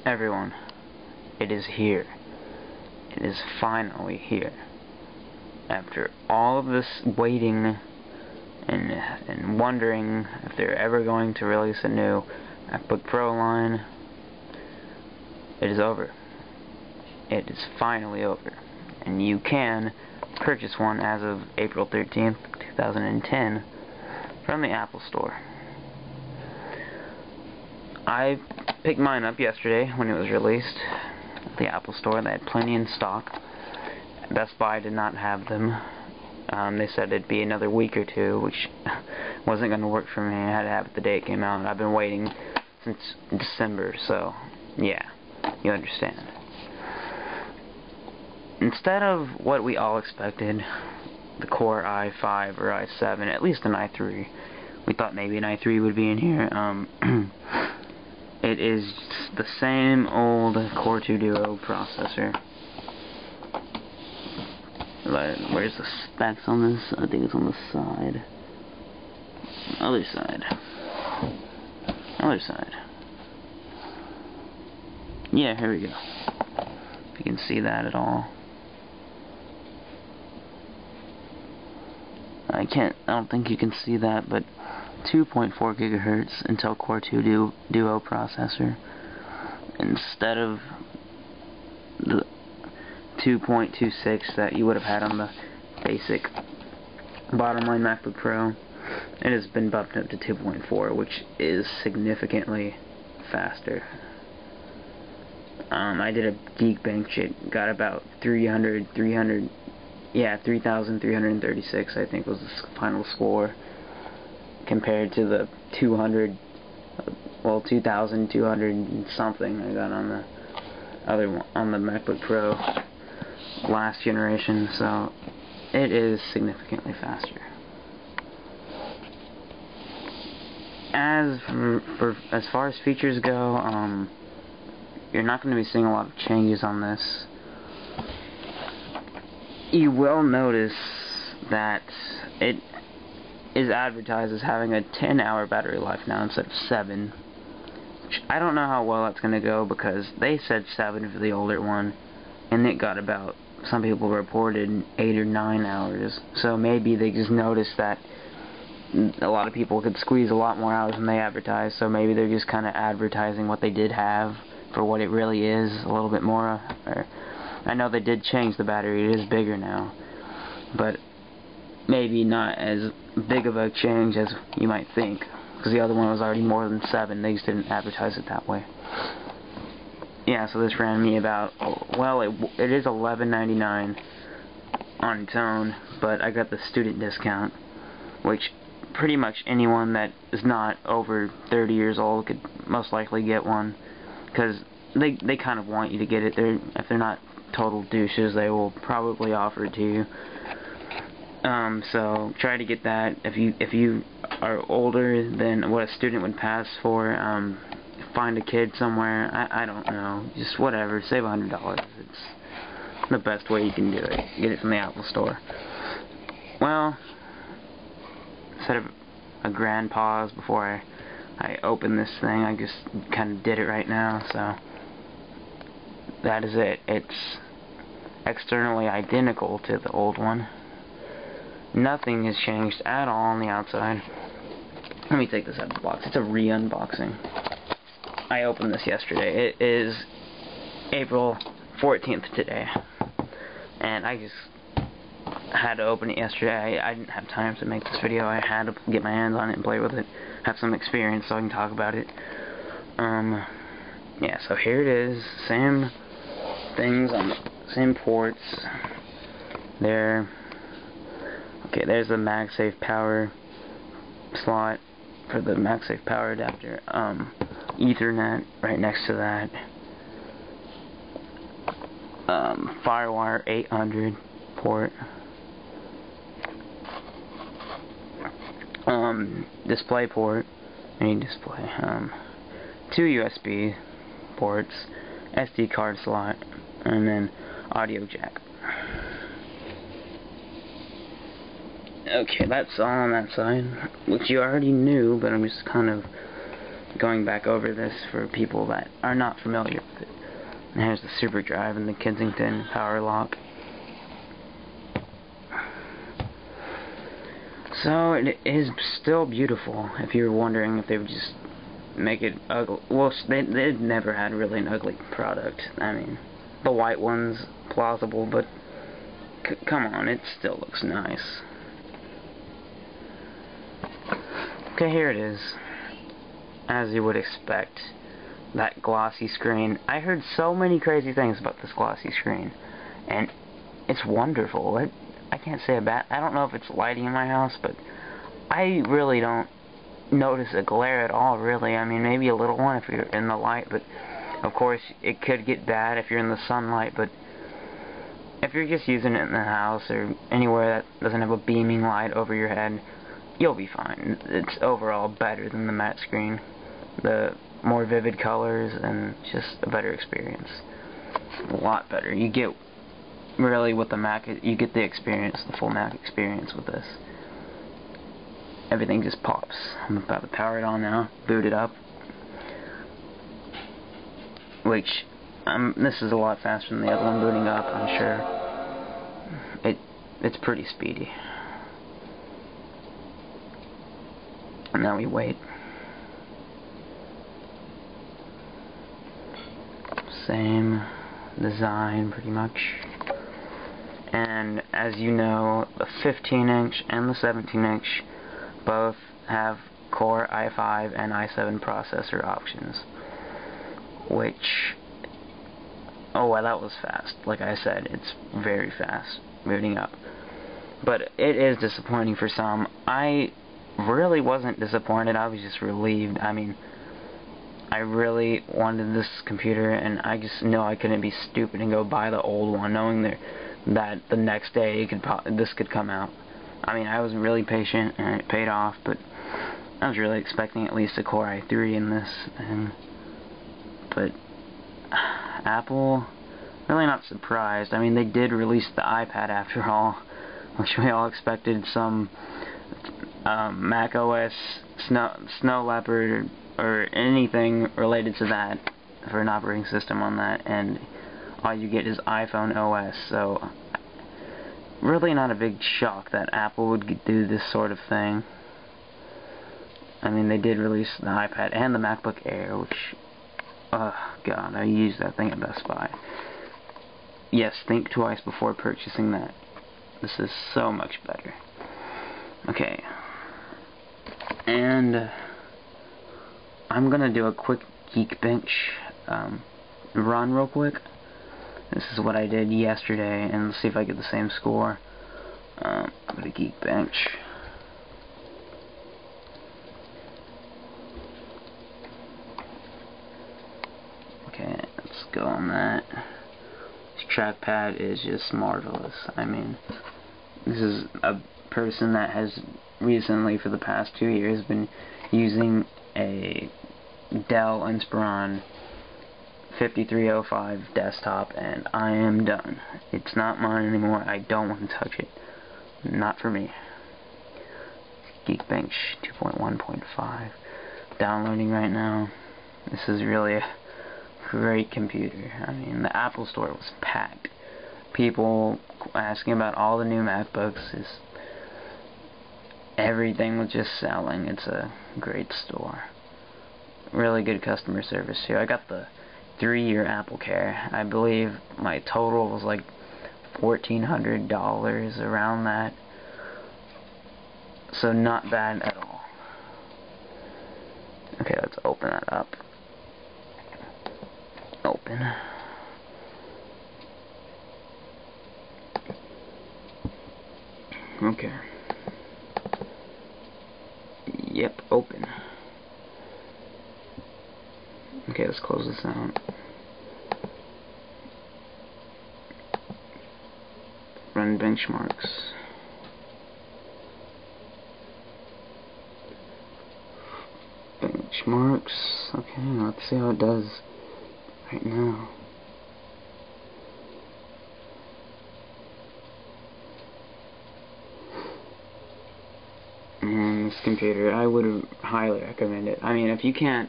Everyone, it is here. It is finally here. After all of this waiting and wondering if they're ever going to release a new Macbook Pro line, it is over. It is finally over. And you can purchase one as of April 13th, 2010 from the Apple Store. I picked mine up yesterday when it was released at the Apple Store. They had plenty in stock. Best Buy did not have them. They said it'd be another week or two, which wasn't going to work for me. I had to have it the day it came out. I've been waiting since December, so yeah, you understand. Instead of what we all expected, the Core i5 or i7, at least an i3, we thought maybe an i3 would be in here. It is the same old Core 2 Duo processor. Where's the specs on this? I think it's on the side. Other side. Other side. Yeah, here we go. If you can see that at all. I don't think you can see that, but 2.4 gigahertz Intel Core 2 Duo processor instead of the 2.26 that you would have had on the basic bottom line MacBook Pro. It has been bumped up to 2.4, which is significantly faster. I did a Geekbench. It got about 3,336 I think was the final score, compared to the 2,200 and something I got on the other one, on the MacBook Pro last generation. So it is significantly faster. As far as features go, you're not going to be seeing a lot of changes on this. You will notice that it is advertised as having a 10-hour battery life now instead of 7. Which I don't know how well that's going to go, because they said 7 for the older one, and it got about, some people reported 8 or 9 hours. So maybe they just noticed that a lot of people could squeeze a lot more hours than they advertised, so maybe they're just kind of advertising what they did have for what it really is a little bit more. I know they did change the battery, it is bigger now, but maybe not as big of a change as you might think, because the other one was already more than 7, they just didn't advertise it that way. Yeah, so this ran me about, well, it is $11.99 on its own, but I got the student discount, which pretty much anyone that is not over 30 years old could most likely get one, because they kind of want you to get it. If they're not total douches, they will probably offer it to you. So try to get that. If you are older than what a student would pass for, find a kid somewhere. I don't know, just whatever. Save $100. It's the best way you can do it. Get it from the Apple Store. Well, instead of a grand pause before I open this thing, I just kind of did it right now. So that is it. It's externally identical to the old one. Nothing has changed at all on the outside. Let me take this out of the box. It's a re-unboxing. I opened this yesterday. It is April 14th today, and I just had to open it yesterday. I didn't have time to make this video. I had to get my hands on it and play with it, have some experience so I can talk about it. Yeah, so here it is. Same things on the same ports. There. Okay, there's the MagSafe power slot for the MagSafe power adapter. Ethernet right next to that. Firewire 800 port. Display port. Any display. 2 USB ports. SD card slot. And then audio jack. Okay, that's all on that side, which you already knew, but I'm just kind of going back over this for people that are not familiar with it. And here's the super drive and the Kensington power lock. So it is still beautiful. If you're wondering if they would just make it ugly, well, they've never had really an ugly product. I mean, the white one's plausible, but come on, it still looks nice. Okay, here it is. As you would expect, that glossy screen. I heard so many crazy things about this glossy screen, and it's wonderful. I can't say a bad. I don't know if it's lighting in my house, but I really don't notice a glare at all, really. I mean, maybe a little one if you're in the light, but of course it could get bad if you're in the sunlight. But if you're just using it in the house or anywhere that doesn't have a beaming light over your head, you'll be fine. It's overall better than the matte screen. The more vivid colors and just a better experience. A lot better. You get really with the Mac, you get the experience, the full Mac experience with this. Everything just pops. I'm about to power it on now, boot it up. Which, this is a lot faster than the other one booting up, I'm sure. It's pretty speedy. And now we wait. Same design, pretty much. And as you know, the 15-inch and the 17-inch both have Core i5 and i7 processor options. Which, oh wow, that was fast. Like I said, it's very fast booting up. But it is disappointing for some. I really wasn't disappointed, I was just relieved. I mean, I really wanted this computer, and I just know I couldn't be stupid and go buy the old one, knowing that the next day this could come out. I mean, I was really patient, and it paid off, but I was really expecting at least a Core i3 in this. But Apple, really not surprised. I mean, they did release the iPad after all, which we all expected some Mac OS, Snow Leopard, or anything related to that for an operating system on that, and all you get is iPhone OS. So really not a big shock that Apple would do this sort of thing. I mean, they did release the iPad and the MacBook Air, which, oh god, I used that thing at Best Buy. Yes, think twice before purchasing that. This is so much better. Okay, and I'm gonna do a quick Geekbench run real quick. This is what I did yesterday, and let's see if I get the same score. Go to Geekbench. Okay, let's go on that. This trackpad is just marvelous. I mean, this is a person that has recently, for the past 2 years, been using a Dell Inspiron 5305 desktop, and I am done. It's not mine anymore. I don't want to touch it. Not for me. Geekbench 2.1.5 downloading right now. This is really a great computer. I mean, the Apple Store was packed. People asking about all the new MacBooks. Everything was just selling. It's a great store. Really good customer service here. I got the 3-year Apple Care. I believe my total was like $1,400, around that. So not bad at all. Okay, let's open that up. Open. Okay. Yep, open. Okay, let's close this out. Run benchmarks. Benchmarks. Okay, let's see how it does right now. And this computer, I would highly recommend it. I mean, if you can't